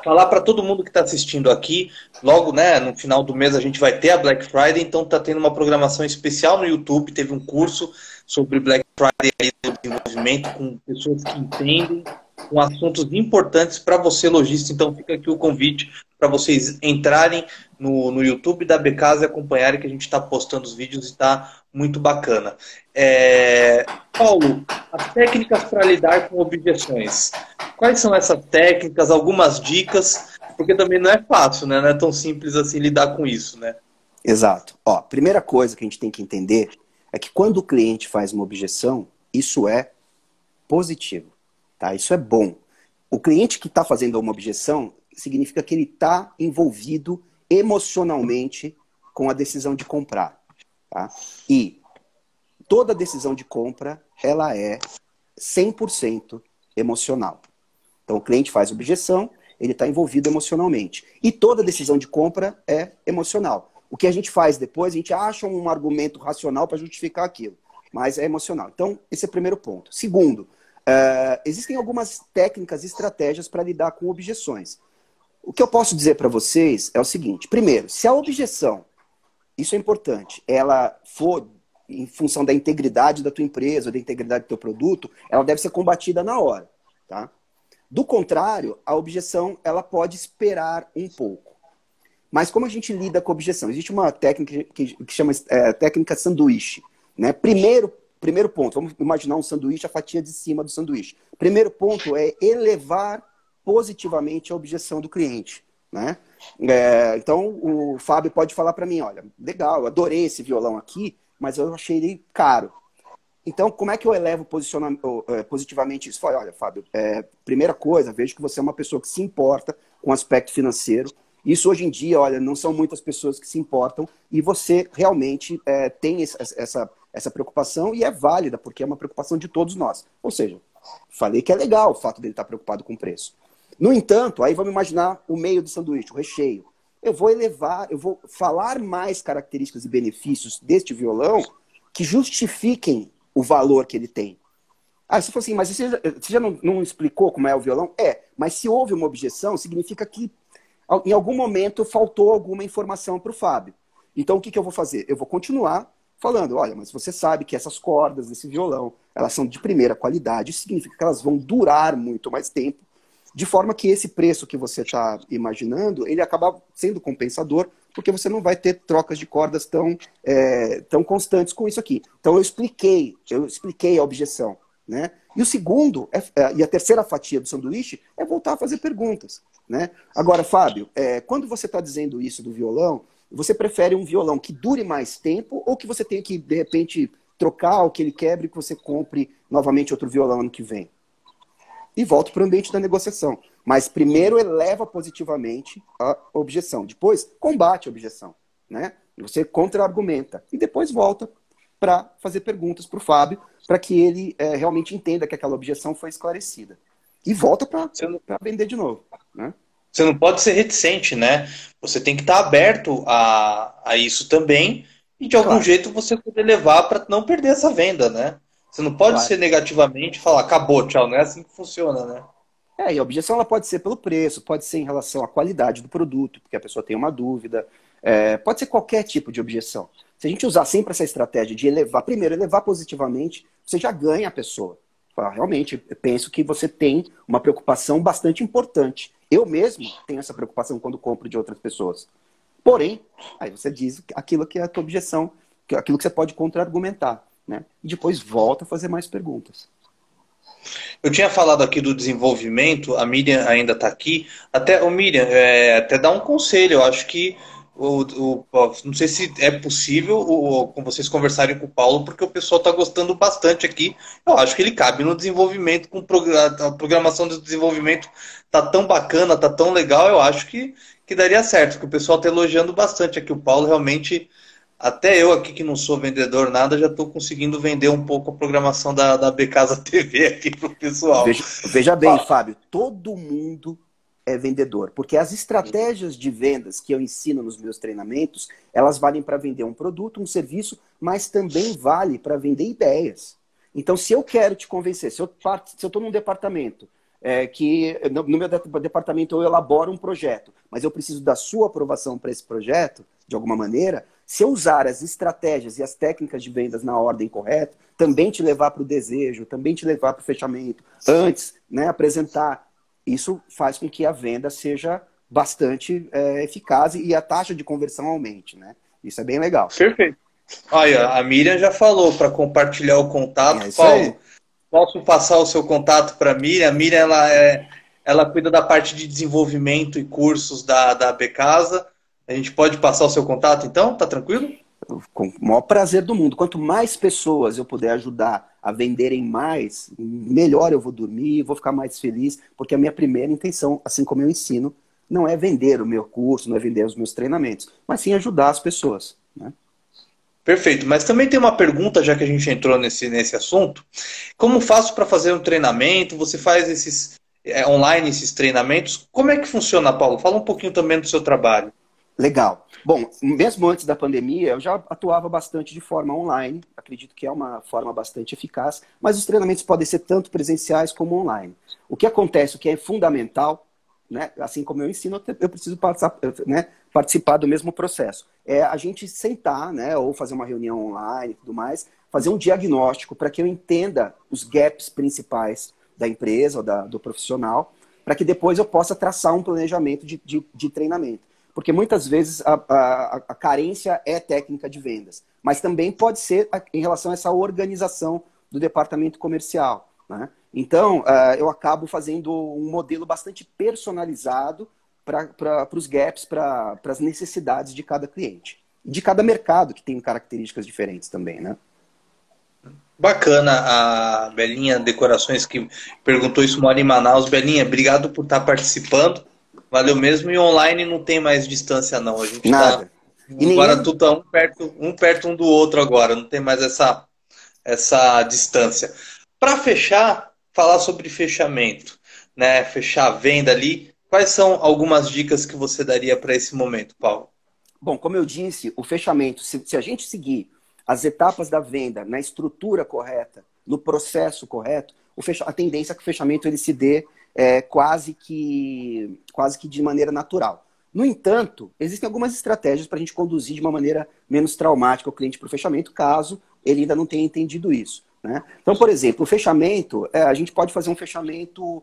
Falar para todo mundo que está assistindo aqui, logo, né, no final do mês a gente vai ter a Black Friday, então está tendo uma programação especial no YouTube, teve um curso sobre Black Friday aí do desenvolvimento com pessoas que entendem, com assuntos importantes para você, lojista. Então fica aqui o convite para vocês entrarem no YouTube da Becasa e acompanharem, que a gente está postando os vídeos e está muito bacana. Paulo, as técnicas para lidar com objeções. Quais são essas técnicas? Algumas dicas, porque também não é fácil, né? Não é tão simples assim lidar com isso, né? Exato. Primeira coisa que a gente tem que entender é que quando o cliente faz uma objeção, isso é positivo, tá? Isso é bom. O cliente que está fazendo uma objeção significa que ele está envolvido emocionalmente com a decisão de comprar, tá? E toda decisão de compra, ela é 100% emocional. Então, o cliente faz objeção, ele está envolvido emocionalmente. E toda decisão de compra é emocional. O que a gente faz depois, a gente acha um argumento racional para justificar aquilo, mas é emocional. Então, esse é o primeiro ponto. Segundo, existem algumas técnicas e estratégias para lidar com objeções. O que eu posso dizer para vocês é o seguinte. Primeiro, se a objeção, isso é importante, ela for em função da integridade da tua empresa, da integridade do teu produto, ela deve ser combatida na hora, tá? Do contrário, a objeção ela pode esperar um pouco. Mas como a gente lida com a objeção? Existe uma técnica que chama técnica sanduíche, né? Primeiro, primeiro ponto, vamos imaginar um sanduíche, a fatia de cima do sanduíche. Primeiro ponto é elevar positivamente a objeção do cliente, né? Então, o Fábio pode falar para mim, olha, legal, adorei esse violão aqui, mas eu achei ele caro. Então, como é que eu elevo positivamente isso? Olha, Fábio, primeira coisa, vejo que você é uma pessoa que se importa com o aspecto financeiro. Isso hoje em dia, olha, não são muitas pessoas que se importam e você realmente tem essa preocupação e é válida, porque é uma preocupação de todos nós. Ou seja, falei que é legal o fato dele estar preocupado com o preço. No entanto, aí vamos imaginar o meio do sanduíche, o recheio. Eu vou falar mais características e benefícios deste violão que justifiquem o valor que ele tem. Você falou assim, mas você já não explicou como é o violão? Mas se houve uma objeção, significa que em algum momento faltou alguma informação para o Fábio. Então, o que eu vou fazer? Eu vou continuar falando, olha, mas você sabe que essas cordas desse violão, elas são de primeira qualidade, isso significa que elas vão durar muito mais tempo, de forma que esse preço que você está imaginando, ele acaba sendo compensador, porque você não vai ter trocas de cordas tão constantes com isso aqui. Então, eu expliquei a objeção, né? E o segundo, e a terceira fatia do sanduíche, é voltar a fazer perguntas, né? Agora, Fábio, quando você está dizendo isso do violão, você prefere um violão que dure mais tempo ou que você tenha que, de repente, trocar ou que ele quebre e que você compre novamente outro violão ano que vem? E volta para o ambiente da negociação. Mas primeiro eleva positivamente a objeção. Depois combate a objeção, né? Você contra-argumenta. E depois volta para fazer perguntas para o Fábio, para que ele realmente entenda que aquela objeção foi esclarecida. E volta para vender de novo, né? Você não pode ser reticente, né? Você tem que estar aberto a isso também e de algum jeito você poder levar para não perder essa venda, né? Você não pode ser negativamente e falar, acabou, tchau. Não é assim que funciona, né? E a objeção ela pode ser pelo preço, pode ser em relação à qualidade do produto, porque a pessoa tem uma dúvida. Pode ser qualquer tipo de objeção. Se a gente usar sempre essa estratégia de elevar positivamente, você já ganha a pessoa. Realmente, eu penso que você tem uma preocupação bastante importante. Eu mesmo tenho essa preocupação quando compro de outras pessoas. Porém, aí você diz aquilo que é a tua objeção, aquilo que você pode contra-argumentar, né? E depois volta a fazer mais perguntas. Eu tinha falado aqui do desenvolvimento, a Miriam ainda está aqui. Miriam, até dar um conselho, eu acho que não sei se é possível com vocês conversarem com o Paulo, porque o pessoal está gostando bastante aqui. Eu acho que ele cabe no desenvolvimento, a programação do desenvolvimento tá tão bacana, tá tão legal, eu acho que daria certo, porque o pessoal está elogiando bastante aqui. O Paulo realmente, até eu aqui que não sou vendedor nada, já estou conseguindo vender um pouco a programação da Becasa TV aqui pro pessoal. Veja bem, Fábio, todo mundo é vendedor, porque as estratégias de vendas que eu ensino nos meus treinamentos, elas valem para vender um produto, um serviço, mas também vale para vender ideias. Então, se eu quero te convencer, se eu estou num departamento no meu departamento eu elaboro um projeto, mas eu preciso da sua aprovação para esse projeto, de alguma maneira, se eu usar as estratégias e as técnicas de vendas na ordem correta, também te levar para o desejo, também te levar para o fechamento, antes, né, apresentar, isso faz com que a venda seja bastante eficaz e a taxa de conversão aumente, né? Isso é bem legal. Perfeito. Olha, a Miriam já falou para compartilhar o contato. Paulo, posso passar o seu contato para a Miriam? A Miriam ela cuida da parte de desenvolvimento e cursos da Becasa. A gente pode passar o seu contato, então? Tá tranquilo? Com o maior prazer do mundo. Quanto mais pessoas eu puder ajudar a venderem mais, melhor eu vou dormir, vou ficar mais feliz, porque a minha primeira intenção, assim como eu ensino, não é vender o meu curso, não é vender os meus treinamentos, mas sim ajudar as pessoas, né? Perfeito, mas também tem uma pergunta, já que a gente entrou nesse assunto. Como faço para fazer um treinamento? Você faz esses online, esses treinamentos? Como é que funciona, Paulo? Fala um pouquinho também do seu trabalho. Legal. Bom, mesmo antes da pandemia, eu já atuava bastante de forma online. Acredito que é uma forma bastante eficaz, mas os treinamentos podem ser tanto presenciais como online. O que acontece, o que é fundamental, né, assim como eu ensino, eu preciso participar do mesmo processo. É a gente sentar, né, ou fazer uma reunião online e tudo mais, fazer um diagnóstico para que eu entenda os gaps principais da empresa ou do profissional, para que depois eu possa traçar um planejamento de treinamento. porque muitas vezes a carência é técnica de vendas, mas também pode ser em relação a essa organização do departamento comercial, né? Então, eu acabo fazendo um modelo bastante personalizado para os gaps, para as necessidades de cada cliente. De cada mercado, que tem características diferentes também, né? Bacana a Belinha Decorações que perguntou isso, mora em Manaus. Belinha, obrigado por estar participando. Valeu mesmo. E online não tem mais distância, não. A gente está. Nada. E Agora nenhum, tudo tá um perto um do outro agora. Não tem mais essa distância. Para fechar, falar sobre fechamento, né? Fechar a venda ali. Quais são algumas dicas que você daria para esse momento, Paulo? Bom, como eu disse, o fechamento, se a gente seguir as etapas da venda na estrutura correta, no processo correto, a tendência é que o fechamento ele se dê quase que de maneira natural. No entanto, existem algumas estratégias para a gente conduzir de uma maneira menos traumática o cliente para o fechamento, caso ele ainda não tenha entendido isso, né? Então, por exemplo, o fechamento, a gente pode fazer um fechamento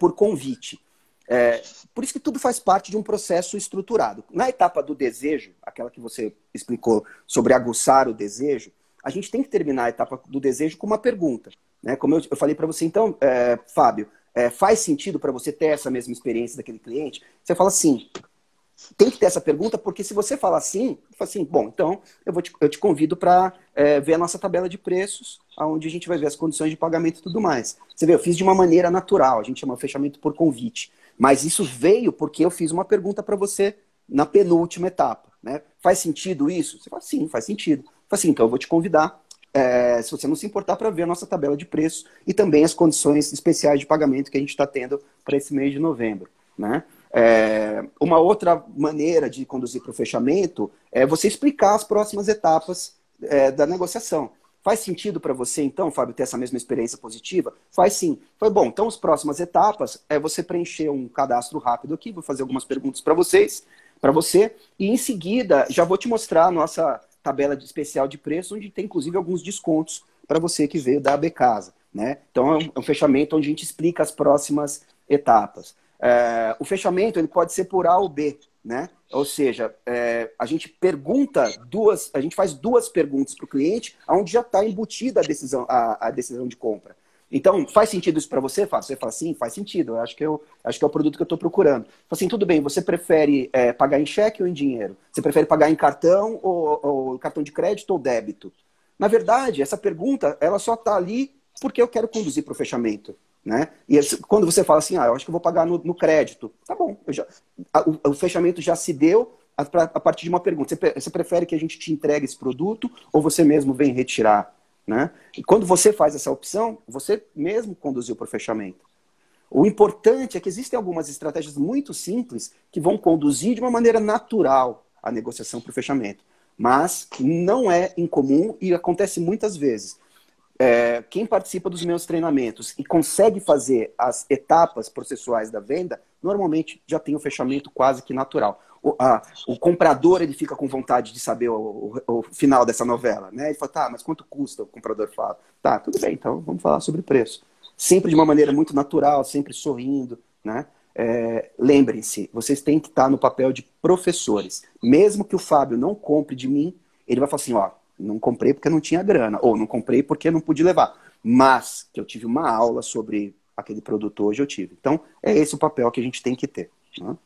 por convite. Por isso que tudo faz parte de um processo estruturado. Na etapa do desejo, aquela que você explicou sobre aguçar o desejo, a gente tem que terminar a etapa do desejo com uma pergunta, né? Como eu falei para você, então, Fábio, faz sentido para você ter essa mesma experiência daquele cliente? Você fala assim, tem que ter essa pergunta, porque se você falar assim, bom, então eu te convido para ver a nossa tabela de preços, onde a gente vai ver as condições de pagamento e tudo mais. Você vê, eu fiz de uma maneira natural, a gente chama fechamento por convite. Mas isso veio porque eu fiz uma pergunta para você na penúltima etapa, né? Faz sentido isso? Você fala, sim, faz sentido. Eu falo assim, então eu vou te convidar, se você não se importar, para ver a nossa tabela de preços e também as condições especiais de pagamento que a gente está tendo para esse mês de novembro, né? Uma outra maneira de conduzir para o fechamento é você explicar as próximas etapas da negociação. Faz sentido para você, então, Fábio, ter essa mesma experiência positiva? Faz sim. Foi bom. Então, as próximas etapas é você preencher um cadastro rápido aqui. Vou fazer algumas perguntas para você, e em seguida já vou te mostrar a nossa tabela especial de preço, onde tem inclusive alguns descontos para você que veio da AB Casa, né? Então, é um fechamento onde a gente explica as próximas etapas. O fechamento ele pode ser por A ou B, né? Ou seja, a gente faz duas perguntas para o cliente, onde já está embutida a decisão de compra. Então, faz sentido isso para você, Fábio? Você fala, sim, faz sentido. Eu acho que é o produto que eu estou procurando. Fala assim, tudo bem, você prefere pagar em cheque ou em dinheiro? Você prefere pagar em cartão ou cartão de crédito ou débito? Na verdade, essa pergunta ela só está ali porque eu quero conduzir para o fechamento, né? E quando você fala assim, eu acho que eu vou pagar no crédito, tá bom, o fechamento já se deu a partir de uma pergunta. Você prefere que a gente te entregue esse produto ou você mesmo vem retirar, né? E quando você faz essa opção, você mesmo conduziu para o fechamento. O importante é que existem algumas estratégias muito simples que vão conduzir de uma maneira natural a negociação para o fechamento. Mas não é incomum e acontece muitas vezes. Quem participa dos meus treinamentos e consegue fazer as etapas processuais da venda, normalmente já tem o fechamento quase que natural. O comprador ele fica com vontade de saber o final dessa novela, né? Ele fala, tá, mas quanto custa? O comprador fala, tá, tudo bem, então vamos falar sobre preço. Sempre de uma maneira muito natural, sempre sorrindo, né? Lembrem-se, vocês têm que estar no papel de professores. Mesmo que o Fábio não compre de mim, ele vai falar assim, não comprei porque não tinha grana, ou não comprei porque não pude levar. Mas que eu tive uma aula sobre aquele produto hoje, eu tive. Então, é esse o papel que a gente tem que ter, né?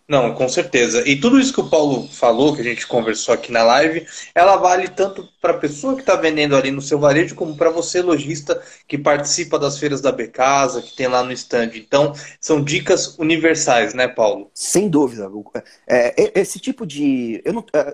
Não, com certeza. E tudo isso que o Paulo falou, que a gente conversou aqui na live, ela vale tanto para a pessoa que está vendendo ali no seu varejo, como para você, lojista, que participa das feiras da Becasa, que tem lá no stand. Então, são dicas universais, né, Paulo? Sem dúvida. Esse tipo de...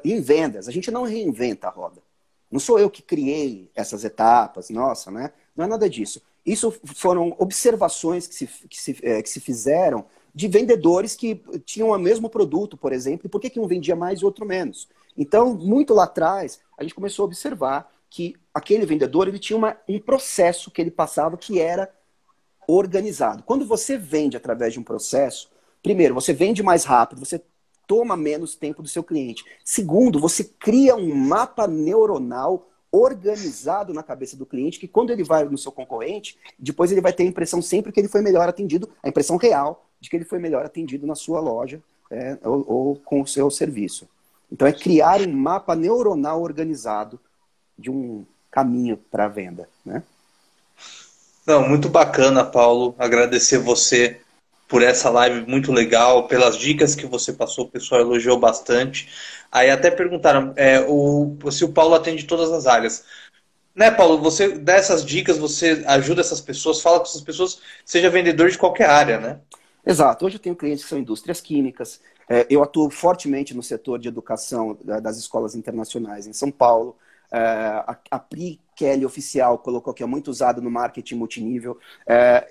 em vendas, a gente não reinventa a roda. Não sou eu que criei essas etapas, nossa, né? Não é nada disso. Isso foram observações que se fizeram de vendedores que tinham o mesmo produto, por exemplo, e por que um vendia mais e outro menos. Então, muito lá atrás, a gente começou a observar que aquele vendedor ele tinha um processo que ele passava que era organizado. Quando você vende através de um processo, primeiro, você vende mais rápido, você toma menos tempo do seu cliente. Segundo, você cria um mapa neuronal organizado na cabeça do cliente, que quando ele vai no seu concorrente, depois ele vai ter a impressão sempre que ele foi melhor atendido, a impressão real de que ele foi melhor atendido na sua loja, ou com o seu serviço. Então, é criar um mapa neuronal organizado de um caminho para a venda, né? Não, muito bacana, Paulo. Agradecer você por essa live muito legal, pelas dicas que você passou, o pessoal elogiou bastante. Aí até perguntaram se o Paulo atende todas as áreas. Né, Paulo? Você dá essas dicas, você ajuda essas pessoas, fala com essas pessoas, seja vendedor de qualquer área, né? Exato. Hoje eu tenho clientes que são indústrias químicas. Eu atuo fortemente no setor de educação das escolas internacionais em São Paulo. A Pri Kelly Oficial colocou que é muito usado no marketing multinível.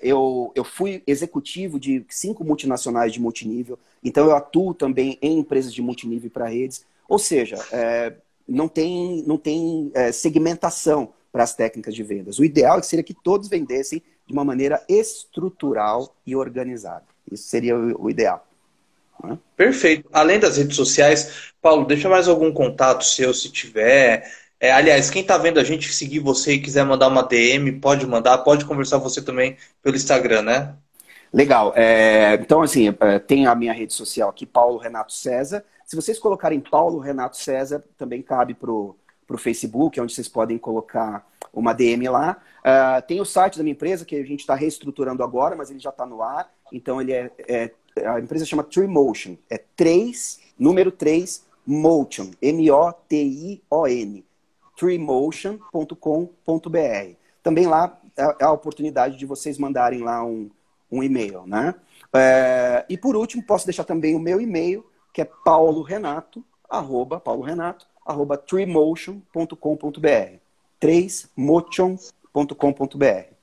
Eu fui executivo de 5 multinacionais de multinível, então eu atuo também em empresas de multinível para redes. Ou seja, não tem segmentação para as técnicas de vendas. O ideal seria que todos vendessem de uma maneira estrutural e organizada. Isso seria o ideal. Né? Perfeito. Além das redes sociais, Paulo, deixa mais algum contato seu, se tiver. Aliás, quem está vendo a gente seguir você e quiser mandar uma DM, pode mandar, pode conversar você também pelo Instagram, né? Legal. Então, assim, tem a minha rede social aqui, Paulo Renato César. Se vocês colocarem Paulo Renato César, também cabe para o Facebook, onde vocês podem colocar uma DM lá. Tem o site da minha empresa, que a gente está reestruturando agora, mas ele já está no ar. Então, ele a empresa chama Treemotion. É 3, número 3, Motion. M-O-T-I-O-N. treemotion.com.br. Também lá é a oportunidade de vocês mandarem lá um e-mail, né? E por último, posso deixar também o meu e-mail, que é paulorenato@treemotion.com.br. 3motion.com.br.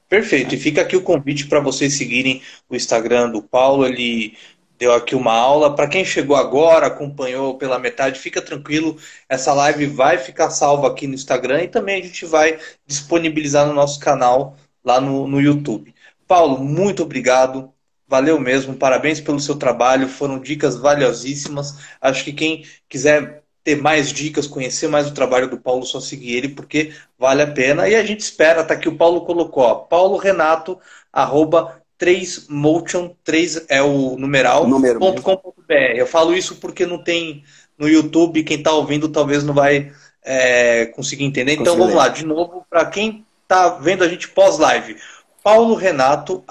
Perfeito. E fica aqui o convite para vocês seguirem o Instagram do Paulo. Ele deu aqui uma aula. Para quem chegou agora, acompanhou pela metade, fica tranquilo. Essa live vai ficar salva aqui no Instagram e também a gente vai disponibilizar no nosso canal lá no YouTube. Paulo, muito obrigado. Valeu mesmo. Parabéns pelo seu trabalho. Foram dicas valiosíssimas. Acho que quem quiser ter mais dicas, conhecer mais o trabalho do Paulo, só seguir ele, porque vale a pena. E a gente espera, tá aqui o Paulo colocou, ó, Paulo Renato, @3motion, 3 é o numeral, .com.br. Eu falo isso porque não tem no YouTube, quem tá ouvindo talvez não vai conseguir entender. Então vamos lá, de novo, para quem tá vendo a gente pós-live, Paulo Renato,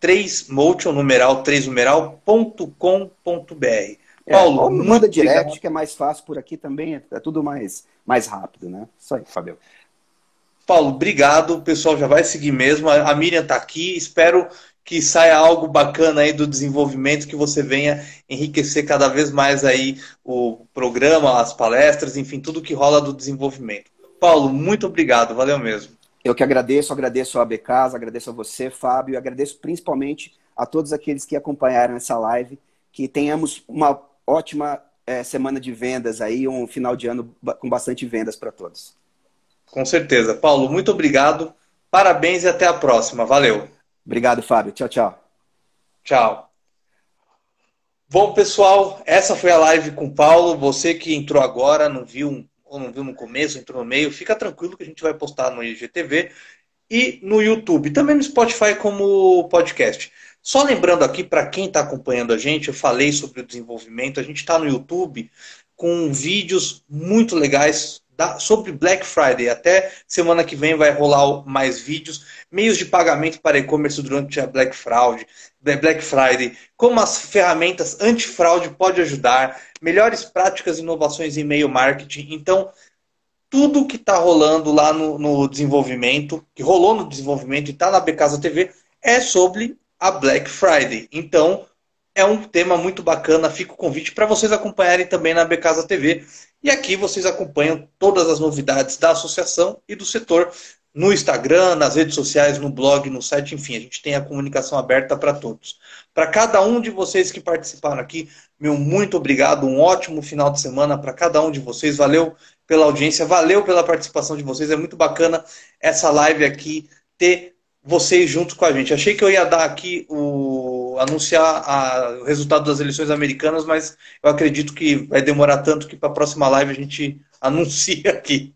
@3motion, numeral, 3 numeral.com.br. Paulo, manda direct, que é mais fácil por aqui também, é tudo mais rápido, né? Isso aí, Fabio. Paulo, obrigado. O pessoal já vai seguir mesmo. A Miriam está aqui. Espero que saia algo bacana aí do desenvolvimento, que você venha enriquecer cada vez mais aí o programa, as palestras, enfim, tudo que rola do desenvolvimento. Paulo, muito obrigado. Valeu mesmo. Eu que agradeço a ABCasa, agradeço a você, Fábio, e agradeço principalmente a todos aqueles que acompanharam essa live, que tenhamos uma ótima semana de vendas aí, um final de ano com bastante vendas para todos. Com certeza. Paulo, muito obrigado. Parabéns e até a próxima. Valeu. Obrigado, Fábio. Tchau, tchau. Tchau. Bom, pessoal, essa foi a live com o Paulo. Você que entrou agora, não viu ou não viu no começo, entrou no meio, fica tranquilo que a gente vai postar no IGTV e no YouTube. Também no Spotify como podcast. Só lembrando aqui, para quem está acompanhando a gente, eu falei sobre o desenvolvimento, a gente está no YouTube com vídeos muito legais sobre Black Friday. Até semana que vem vai rolar mais vídeos, meios de pagamento para e-commerce durante a Black Friday, como as ferramentas antifraude podem ajudar, melhores práticas e inovações em e-mail marketing. Então, tudo que está rolando lá no desenvolvimento, que rolou no desenvolvimento e está na Becasa TV, é sobre a Black Friday. Então, é um tema muito bacana. Fica o convite para vocês acompanharem também na Becasa TV. E aqui vocês acompanham todas as novidades da associação e do setor no Instagram, nas redes sociais, no blog, no site, enfim. A gente tem a comunicação aberta para todos. Para cada um de vocês que participaram aqui, meu muito obrigado. Um ótimo final de semana para cada um de vocês. Valeu pela audiência, valeu pela participação de vocês. É muito bacana essa live aqui, ter vocês juntos com a gente. Achei que eu ia dar aqui anunciar o resultado das eleições americanas, mas eu acredito que vai demorar tanto que para a próxima live a gente anuncia aqui.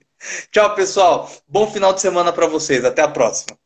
Tchau, pessoal. Bom final de semana para vocês. Até a próxima.